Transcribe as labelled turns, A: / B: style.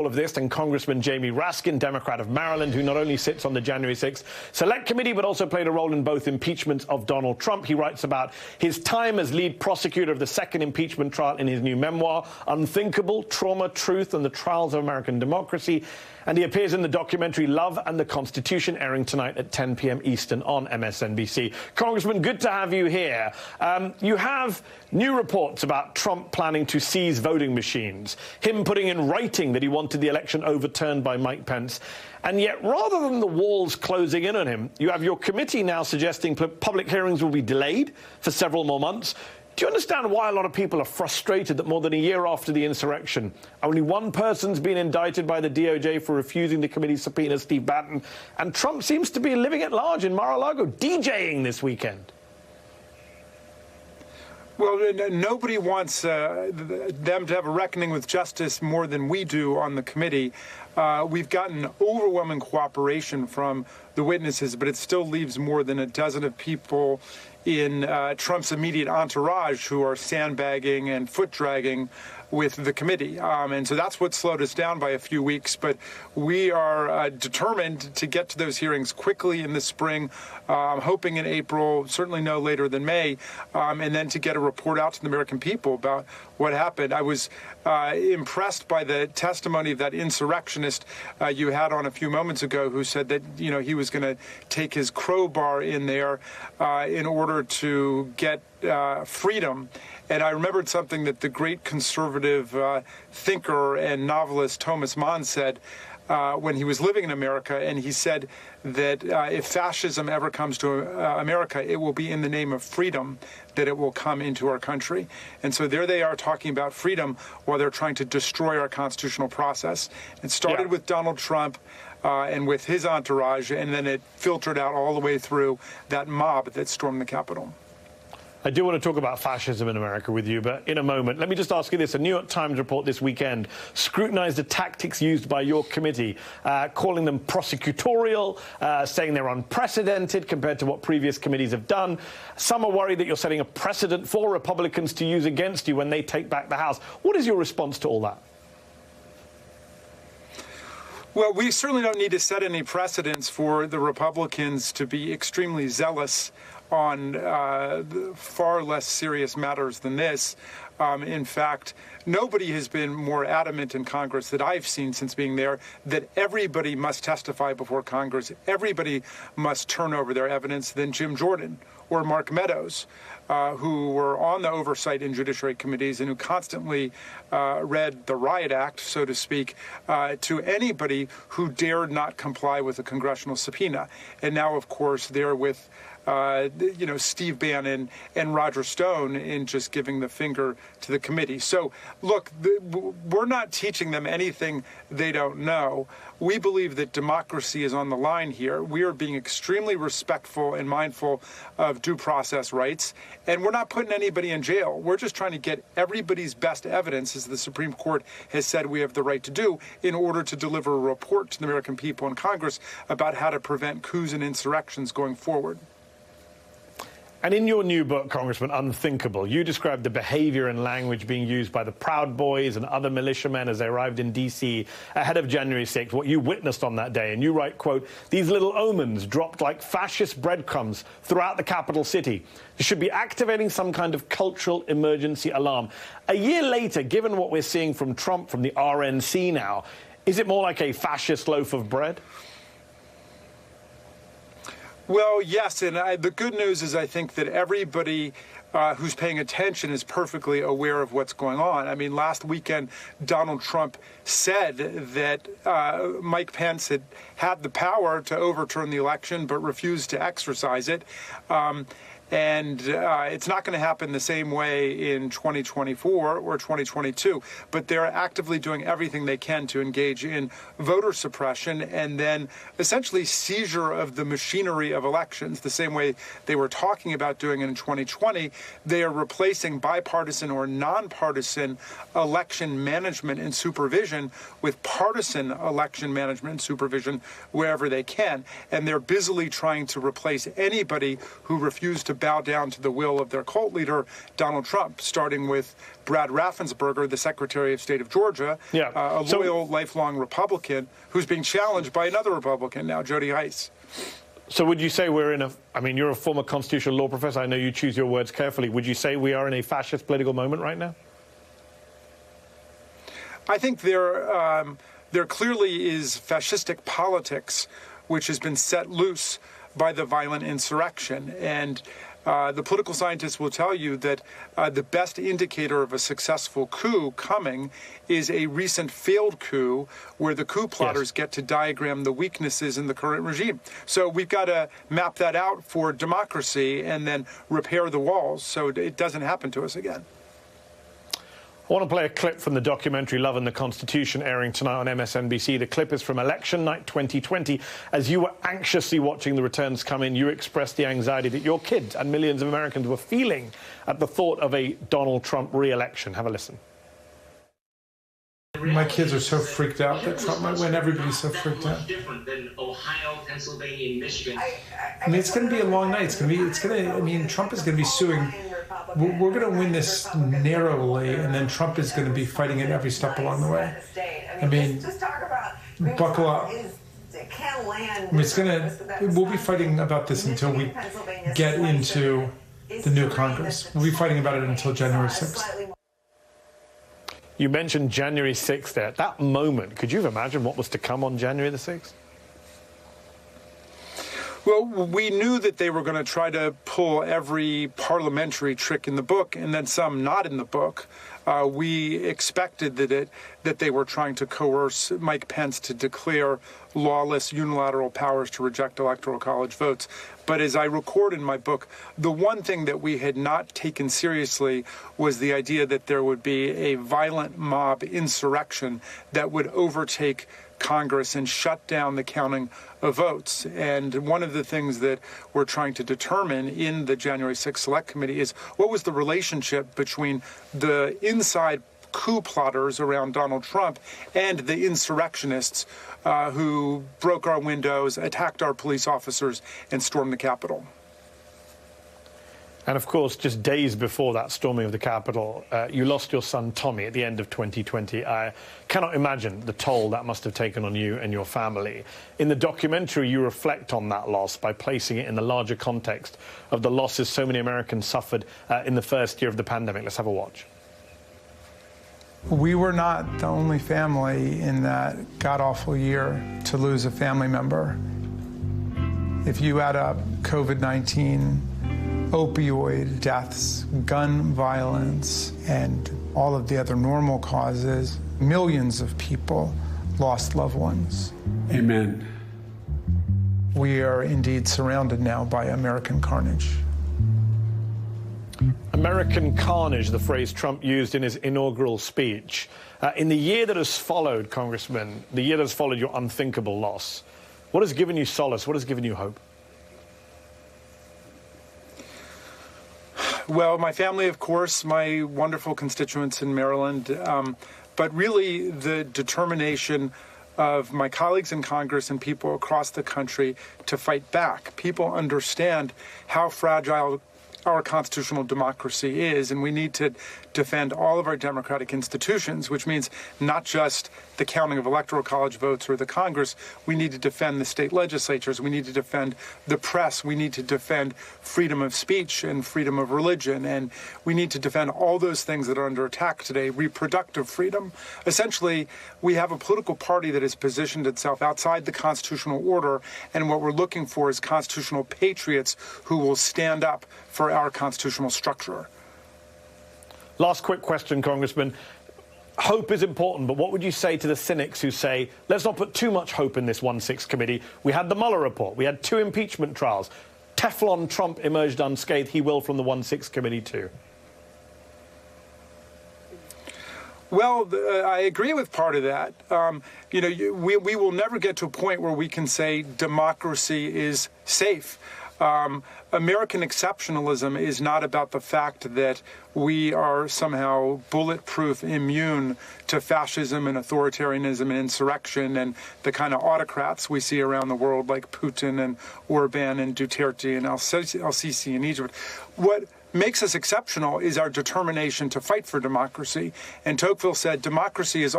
A: All of this, and Congressman Jamie Raskin, Democrat of Maryland, who not only sits on the January 6th Select Committee, but also played a role in both impeachments of Donald Trump. He writes about his time as lead prosecutor of the second impeachment trial in his new memoir, Unthinkable: Trauma, Truth, and the Trials of American Democracy. And he appears in the documentary Love and the Constitution, airing tonight at 10 p.m. Eastern on MSNBC. Congressman, good to have you here. You have new reports about Trump planning to seize voting machines, him putting in writing that he wanted the election overturned by Mike Pence. And yet, rather than the walls closing in on him, you have your committee now suggesting public hearings will be delayed for several more months. Do you understand why a lot of people are frustrated that more than a year after the insurrection, only one person's been indicted by the DOJ for refusing the committee's subpoena, Steve Bannon, and Trump seems to be living at large in Mar-a-Lago, DJing this weekend?
B: Well, nobody wants them to have a reckoning with justice more than we do on the committee. We've gotten overwhelming cooperation from the witnesses, but it still leaves more than a dozen of people in Trump's immediate entourage who are sandbagging and foot-dragging with the committee. And so that's what slowed us down by a few weeks. But we are determined to get to those hearings quickly in the spring, hoping in April, certainly no later than May, and then to get a report out to the American people about what happened. I was impressed by the testimony of that insurrectionist you had on a few moments ago, who said that, you know, he was going to take his crowbar in there in order to get freedom. And I remembered something that the great conservative thinker and novelist Thomas Mann said when he was living in America, and he said that if fascism ever comes to America, it will be in the name of freedom that it will come into our country. And so there they are talking about freedom while they're trying to destroy our constitutional process. It started with Donald Trump and with his entourage, and then it filtered out all the way through that mob that stormed the Capitol.
A: I do want to talk about fascism in America with you, but in a moment. Let me just ask you this. A New York Times report this weekend scrutinized the tactics used by your committee, calling them prosecutorial, saying they're unprecedented compared to what previous committees have done. Some are worried that you're setting a precedent for Republicans to use against you when they take back the House. What is your response to all that?
B: Well, we certainly don't need to set any precedents for the Republicans to be extremely zealous on far less serious matters than this. In fact, nobody has been more adamant in Congress that I've seen since being there that everybody must testify before Congress, everybody must turn over their evidence than Jim Jordan or Mark Meadows, who were on the oversight and judiciary committees and who constantly read the riot act, so to speak, to anybody who dared not comply with a congressional subpoena. And now, of course, they're with Steve Bannon and Roger Stone in just giving the finger to the committee. So, look, we're not teaching them anything they don't know. We believe that democracy is on the line here. We are being extremely respectful and mindful of due process rights, and we're not putting anybody in jail. We're just trying to get everybody's best evidence, as the Supreme Court has said we have the right to do, in order to deliver a report to the American people and Congress about how to prevent coups and insurrections going forward.
A: And in your new book, Congressman, Unthinkable, you described the behavior and language being used by the Proud Boys and other militiamen as they arrived in D.C. ahead of January 6th, what you witnessed on that day. And you write, quote, "These little omens dropped like fascist breadcrumbs throughout the capital city. They should be activating some kind of cultural emergency alarm." A year later, given what we're seeing from Trump, from the RNC now, is it more like a fascist loaf of bread?
B: Well, yes, and the good news is I think that everybody who's paying attention is perfectly aware of what's going on. I mean, last weekend, Donald Trump said that Mike Pence had the power to overturn the election but refused to exercise it. And it's not going to happen the same way in 2024 or 2022. But they're actively doing everything they can to engage in voter suppression and then essentially seizure of the machinery of elections, the same way they were talking about doing it in 2020. They are replacing bipartisan or nonpartisan election management and supervision with partisan election management and supervision wherever they can. And they're busily trying to replace anybody who refused to bow down to the will of their cult leader, Donald Trump, starting with Brad Raffensperger, the Secretary of State of Georgia, a loyal, lifelong Republican who's being challenged by another Republican now, Jody Hice.
A: So would you say we're in a, I mean, you're a former constitutional law professor. I know you choose your words carefully. Would you say we are in a fascist political moment right now?
B: I think there clearly is fascistic politics which has been set loose by the violent insurrection. And the political scientists will tell you that the best indicator of a successful coup coming is a recent failed coup where the coup plotters get to diagram the weaknesses in the current regime. So we've got to map that out for democracy and then repair the walls so it doesn't happen to us again.
A: I want to play a clip from the documentary Love and the Constitution, airing tonight on MSNBC. The clip is from election night 2020. As you were anxiously watching the returns come in, you expressed the anxiety that your kids and millions of Americans were feeling at the thought of a Donald Trump re-election. Have a listen.
C: My kids are so freaked out that Trump might win. Everybody's so freaked out.
D: Different than Ohio, Pennsylvania, and Michigan.
C: I mean, it's going to be a long night. I mean, Trump is going to be suing. We're going to win this narrowly, and then Trump is going to be fighting it every step along the way. I mean, buckle up. I mean, we'll be fighting about this until we get into the new Congress. We'll be fighting about it until January 6th.
A: You mentioned January 6th there. At that moment, could you have imagined what was to come on January the 6th?
B: Well, we knew that they were going to try to pull every parliamentary trick in the book and then some not in the book. We expected that they were trying to coerce Mike Pence to declare lawless unilateral powers to reject electoral college votes. But as I record in my book, the one thing that we had not taken seriously was the idea that there would be a violent mob insurrection that would overtake Congress and shut down the counting of votes. And one of the things that we're trying to determine in the January 6th Select Committee is what was the relationship between the inside coup plotters around Donald Trump and the insurrectionists who broke our windows, attacked our police officers, and stormed the Capitol.
A: And, of course, just days before that storming of the Capitol, you lost your son, Tommy, at the end of 2020. I cannot imagine the toll that must have taken on you and your family. In the documentary, you reflect on that loss by placing it in the larger context of the losses so many Americans suffered in the first year of the pandemic. Let's have a watch.
C: We were not the only family in that god-awful year to lose a family member. If you add up COVID-19, opioid deaths, gun violence, and all of the other normal causes, millions of people lost loved ones.
E: Amen.
C: We are indeed surrounded now by American carnage.
A: American carnage, the phrase Trump used in his inaugural speech. In the year that has followed, Congressman, the year that has followed your unthinkable loss, what has given you solace? What has given you hope?
B: Well, my family, of course, my wonderful constituents in Maryland, but really the determination of my colleagues in Congress and people across the country to fight back. People understand how fragile our constitutional democracy is, and we need to defend all of our democratic institutions, which means not just the counting of electoral college votes or the Congress. We need to defend the state legislatures. We need to defend the press. We need to defend freedom of speech and freedom of religion. And we need to defend all those things that are under attack today, reproductive freedom. Essentially, we have a political party that has positioned itself outside the constitutional order, and what we're looking for is constitutional patriots who will stand up for our constitutional structure.
A: Last quick question, Congressman. Hope is important, but what would you say to the cynics who say, let's not put too much hope in this 1-6 committee? We had the Mueller report. We had 2 impeachment trials. Teflon Trump emerged unscathed. He will from the 1-6 committee too.
B: Well, I agree with part of that. We will never get to a point where we can say democracy is safe. American exceptionalism is not about the fact that we are somehow bulletproof immune to fascism and authoritarianism and insurrection and the kind of autocrats we see around the world like Putin and Orban and Duterte and al-Sisi in Egypt. What makes us exceptional is our determination to fight for democracy. And Tocqueville said democracy is